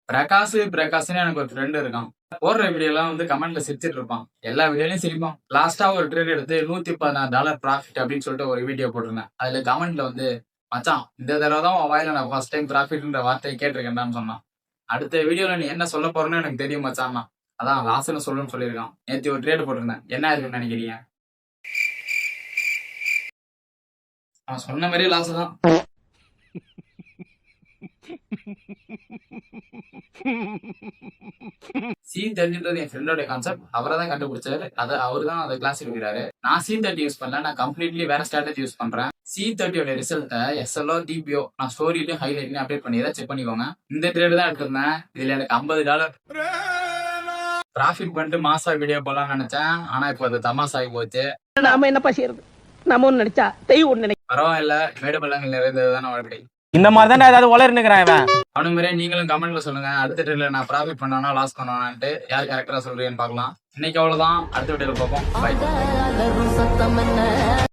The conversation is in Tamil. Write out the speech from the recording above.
பிரகாஷ்னு எனக்கு ஒரு ஃப்ரெண்ட் இருக்கான். போடுற வீடியோலாம் வந்து கமெண்ட்ல சிரிச்சிட்டு இருப்பான். எல்லா வீடியோலயும் சிரிப்பான். லாஸ்டா ஒரு ட்ரேட் எடுத்து $116 ப்ராஃபிட் அப்படின்னு சொல்லிட்டு ஒரு வீடியோ போட்டிருந்தேன். அதுல கமெண்ட்ல வந்து மச்சான் இந்த தடவை தான் உன் வாயில நான் ஃபர்ஸ்ட் டைம் ப்ராஃபிட்ன்ற வார்த்தையை கேட்டிருக்கேன்டான்னு சொன்னான். அடுத்த வீடியோல நீ என்ன சொல்ல போறேன்னு எனக்கு தெரியும் மச்சான். அதான் லாஸ்ட்னு சொல்லுன்னு சொல்லியிருக்கான். நேற்று ஒரு ட்ரேட் போட்டிருந்தேன். என்ன இருக்குன்னு நினைக்கிறீங்க? அவன் சொன்ன மாதிரியே லாஸ் தான். C30 என் ஃப்ரெண்டோட கான்செப்ட். அவரை தான் கண்டுபிடிச்சாரு. அவரு தான் அதை கிளாஸ் எடுக்கிறாரு. நான் C30 யூஸ் பண்ணல. நான் கம்ப்ளீட்லி வேற ஸ்ட்ராட்டஜி யூஸ் பண்றேன். C30 ரிசல்ட்டை SLO DPO நான் ஸ்டோரியிலும் ஹைலைட்லையும் அப்டேட் பண்ணி செக் பண்ணிக்கோங்க. இந்த ட்ரேட் தான் எடுத்திருந்தேன். இதுல எனக்கு $50 ப்ராஃபிட் பண்ணிட்டு மாசா வீடியோ போலாம்னு நினைச்சேன். ஆனா இப்போ அது தமாசாகி போச்சு. நாம என்னப்பா செய்யறது? நம்ம ஒண்ணு நினைச்சா தெய்வம் ஒண்ணு நினைக்க. பரவாயில்ல, மேடு பள்ளங்கள் நிறைந்ததுதானே வாழ்க்கை. இந்த மாதிரி தான் ஏதாவது உளர்னுக்குறான் இவன். அவனு மாதிரியே நீங்களும் கமெண்ட்ல சொல்லுங்க. அடுத்த ட்ரேட்ல நான் ப்ராஃபிட் பண்ணானா லாஸ் பண்ணானான்ட்டு யார் கரெக்டா சொல்றீங்கன்னு பார்க்கலாம். இன்னைக்கு அவ்வளவுதான். அடுத்த வீடியோல பார்ப்போம். பை.